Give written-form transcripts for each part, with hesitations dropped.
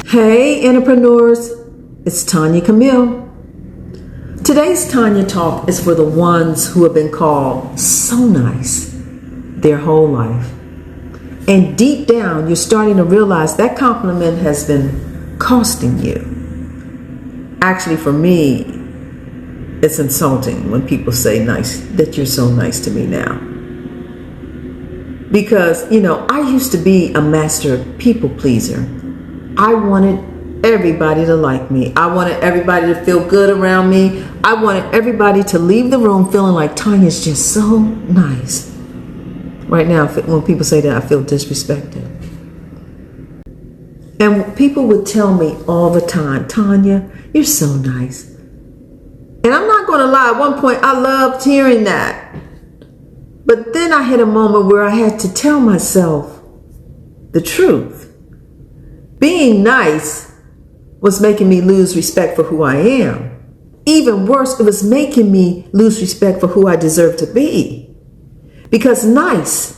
Hey entrepreneurs, it's Tonya Camille. Today's Tonya Talk is for the ones who have been called so nice their whole life. And deep down, you're starting to realize that compliment has been costing you. Actually, for me, it's insulting when people say nice, that you're so nice to me now. Because, I used to be a master people pleaser. I wanted everybody to like me. I wanted everybody to feel good around me. I wanted everybody to leave the room feeling like Tonya's just so nice. Right now, when people say that, I feel disrespected. And people would tell me all the time, Tonya, you're so nice. And I'm not going to lie, at one point I loved hearing that. But then I hit a moment where I had to tell myself the truth. Being nice was making me lose respect for who I am. Even worse, it was making me lose respect for who I deserve to be. Because nice,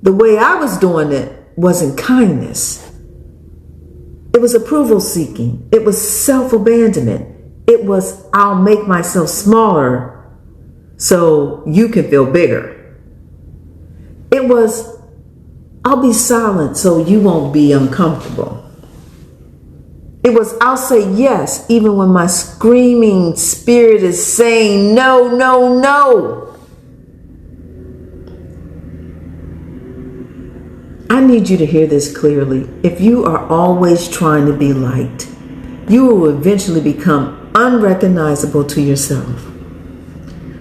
the way I was doing it, wasn't kindness. It was approval seeking. It was self-abandonment. It was, I'll make myself smaller so you can feel bigger. It was, I'll be silent so you won't be uncomfortable. It was, I'll say yes, even when my screaming spirit is saying no, no, no. I need you to hear this clearly. If you are always trying to be liked, you will eventually become unrecognizable to yourself.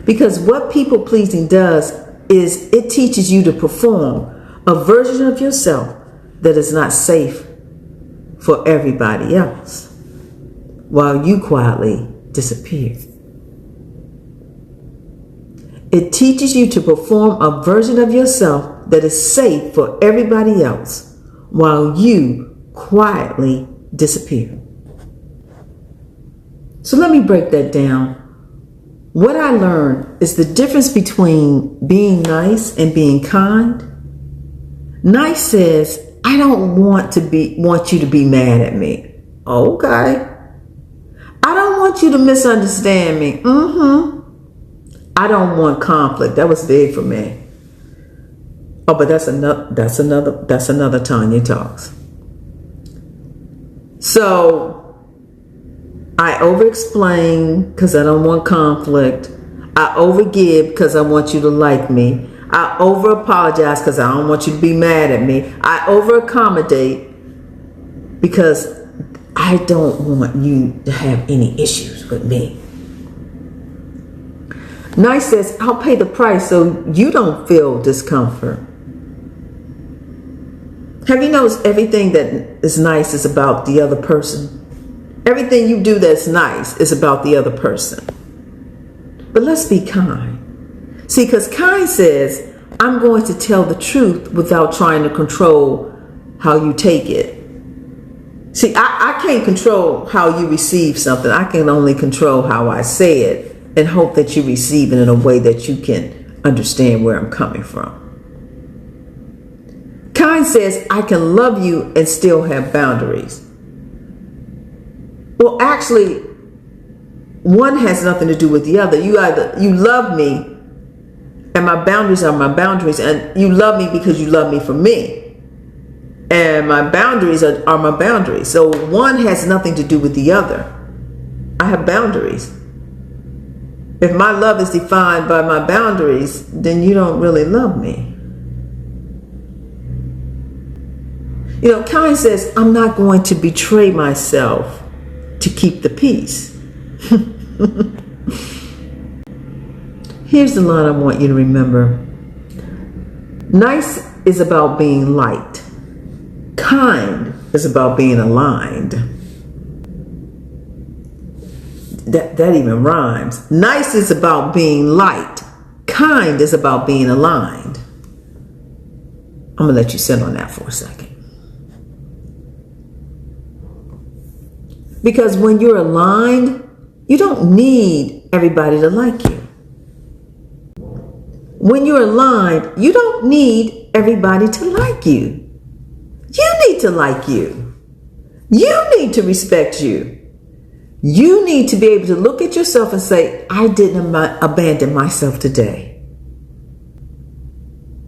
Because what people pleasing does is it teaches you to perform a version of yourself that is not safe for everybody else, while you quietly disappear. It teaches you to perform a version of yourself that is safe for everybody else, while you quietly disappear. So let me break that down. What I learned is the difference between being nice and being kind. Nice says, I don't want you to be mad at me. Okay. I don't want you to misunderstand me. I don't want conflict. That was big for me. Oh, but that's another Tonya Talks. So I over-explain because I don't want conflict. I over-give because I want you to like me. I over-apologize because I don't want you to be mad at me. I over-accommodate because I don't want you to have any issues with me. Nice says, I'll pay the price so you don't feel discomfort. Have you noticed everything that is nice is about the other person? Everything you do that's nice is about the other person. But let's be kind. See, because kind says, I'm going to tell the truth without trying to control how you take it. See, I can't control how you receive something. I can only control how I say it and hope that you receive it in a way that you can understand where I'm coming from. Kind says, I can love you and still have boundaries. Well, actually, one has nothing to do with the other. You love me, and my boundaries are my boundaries, and you love me because you love me for me. And my boundaries are my boundaries. So one has nothing to do with the other. I have boundaries. If my love is defined by my boundaries, then you don't really love me. Kind says, I'm not going to betray myself to keep the peace. Here's the line I want you to remember. Nice is about being liked. Kind is about being aligned. That even rhymes. Nice is about being liked. Kind is about being aligned. I'm going to let you sit on that for a second. Because when you're aligned, you don't need everybody to like you. When you're aligned, you don't need everybody to like you. You need to like you. You need to respect you. You need to be able to look at yourself and say, I didn't abandon myself today.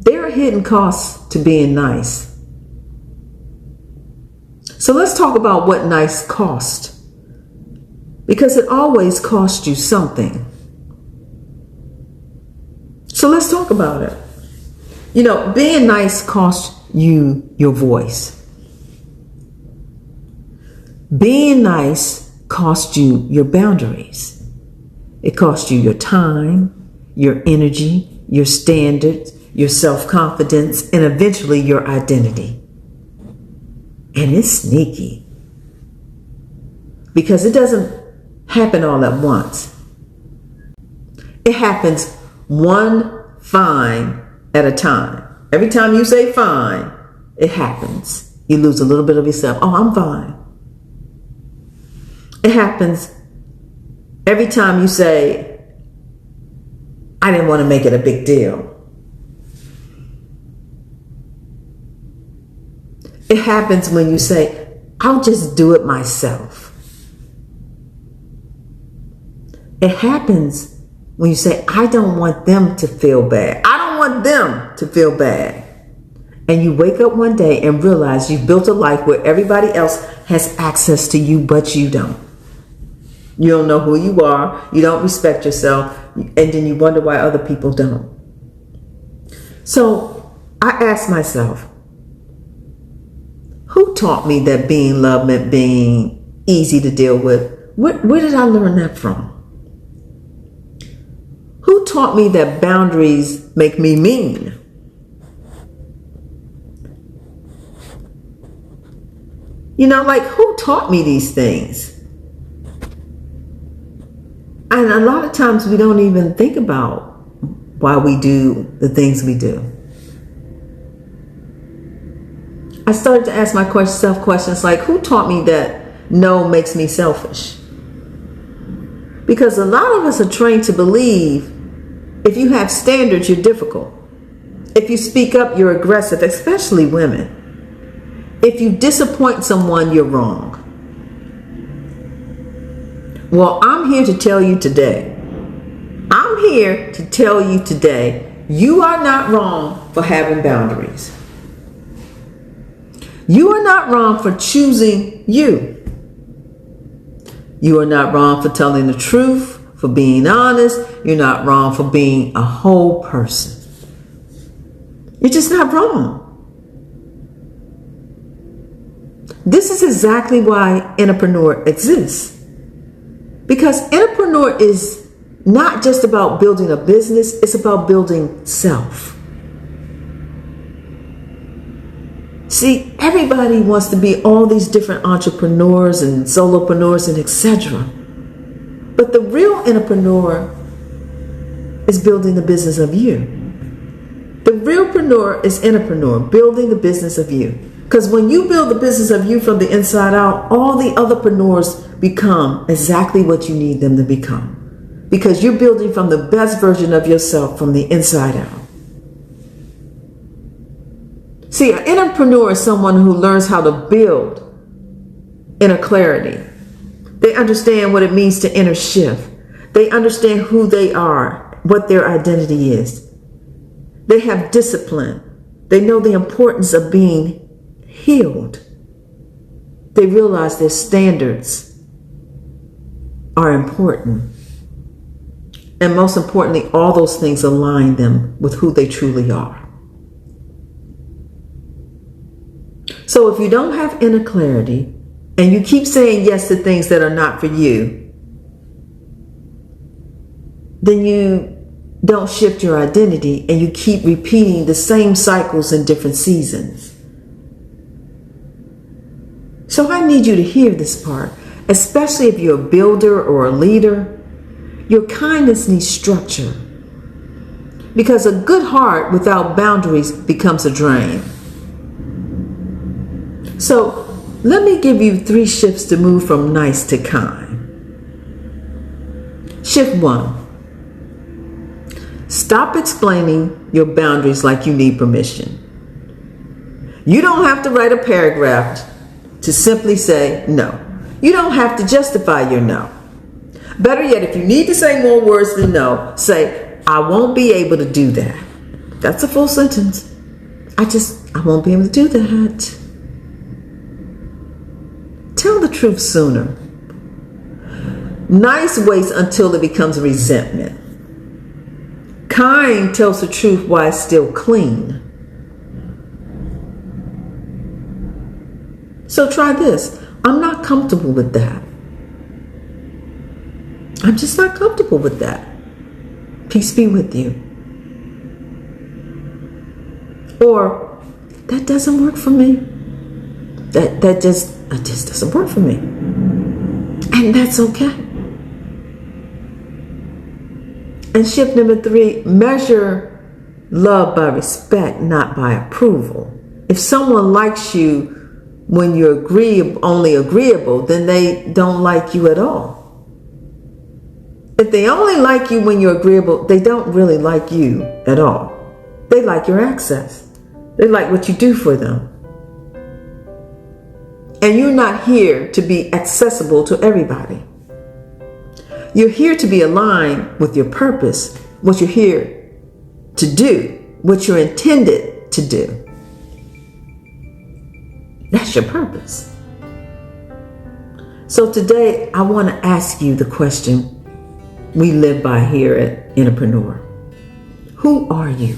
There are hidden costs to being nice. So let's talk about what nice cost. Because it always costs you something. So let's talk about it. You know, being nice costs you your voice. Being nice costs you your boundaries. It costs you your time, your energy, your standards, your self-confidence, and eventually your identity. And it's sneaky. Because it doesn't happen all at once. It happens one fine at a time. Every time you say fine, it happens. You lose a little bit of yourself. Oh, I'm fine. It happens every time you say, I didn't want to make it a big deal. It happens when you say, I'll just do it myself. It happens when you say, I don't want them to feel bad. I don't want them to feel bad. And you wake up one day and realize you've built a life where everybody else has access to you, but you don't. You don't know who you are. You don't respect yourself. And then you wonder why other people don't. So I asked myself, who taught me that being loved meant being easy to deal with? Where did I learn that from? Who taught me that boundaries make me mean? You know, like, who taught me these things? And a lot of times we don't even think about why we do the things we do. I started to ask myself questions like, who taught me that no makes me selfish? Because a lot of us are trained to believe if you have standards, you're difficult. If you speak up, you're aggressive, especially women. If you disappoint someone, you're wrong. Well, I'm here to tell you today. You are not wrong for having boundaries. You are not wrong for choosing you. You are not wrong for telling the truth, for being honest. You're not wrong for being a whole person. You're just not wrong. This is exactly why Entrepreneur exists. Because Entrepreneur is not just about building a business, it's about building self. See, everybody wants to be all these different entrepreneurs and solopreneurs and etc. But the real entrepreneur is building the business of you. The realpreneur is entrepreneur, building the business of you. Because when you build the business of you from the inside out, all the otherpreneurs become exactly what you need them to become. Because you're building from the best version of yourself from the inside out. See, an entrepreneur is someone who learns how to build inner clarity. They understand what it means to inner shift. They understand who they are, what their identity is. They have discipline. They know the importance of being healed. They realize their standards are important. And most importantly, all those things align them with who they truly are. So if you don't have inner clarity and you keep saying yes to things that are not for you, then you don't shift your identity and you keep repeating the same cycles in different seasons. So I need you to hear this part, especially if you're a builder or a leader. Your kindness needs structure, because a good heart without boundaries becomes a drain. So let me give you 3 shifts to move from nice to kind. Shift 1. Stop explaining your boundaries like you need permission. You don't have to write a paragraph to simply say no. You don't have to justify your no. Better yet, if you need to say more words than no, say, I won't be able to do that. That's a full sentence. I won't be able to do that. Tell the truth sooner. Nice waits until it becomes resentment. Kind tells the truth while it's still clean. So try this. I'm not comfortable with that. I'm just not comfortable with that. Peace be with you. Or, that doesn't work for me. That just doesn't work for me. And that's okay. And shift number 3, measure love by respect, not by approval. If someone likes you when you're only agreeable, then they don't like you at all. If they only like you when you're agreeable, they don't really like you at all. They like your access. They like what you do for them. And you're not here to be accessible to everybody. You're here to be aligned with your purpose, what you're here to do, what you're intended to do. That's your purpose. So today, I want to ask you the question we live by here at Entrepreneur. Who are you?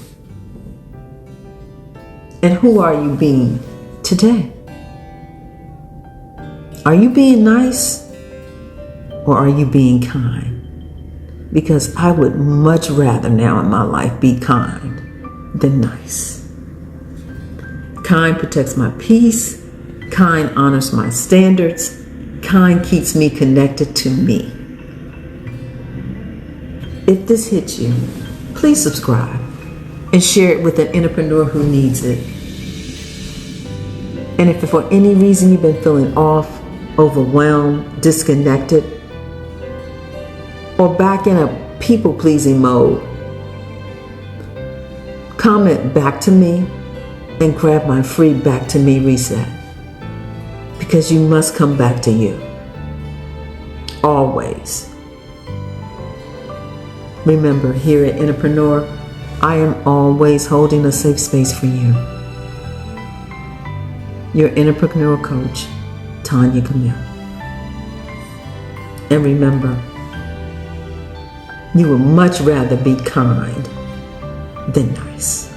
And who are you being today? Are you being nice or are you being kind? Because I would much rather now in my life be kind than nice. Kind protects my peace. Kind honors my standards. Kind keeps me connected to me. If this hits you, please subscribe and share it with an entrepreneur who needs it. And if for any reason you've been feeling off, overwhelmed, disconnected, or back in a people-pleasing mode, comment back to me and grab my free Back to Me reset. Because you must come back to you. Always. Remember, here at Entrepreneur, I am always holding a safe space for you. Your Entrepreneur coach, Tonya Camille. And remember, you would much rather be kind than nice.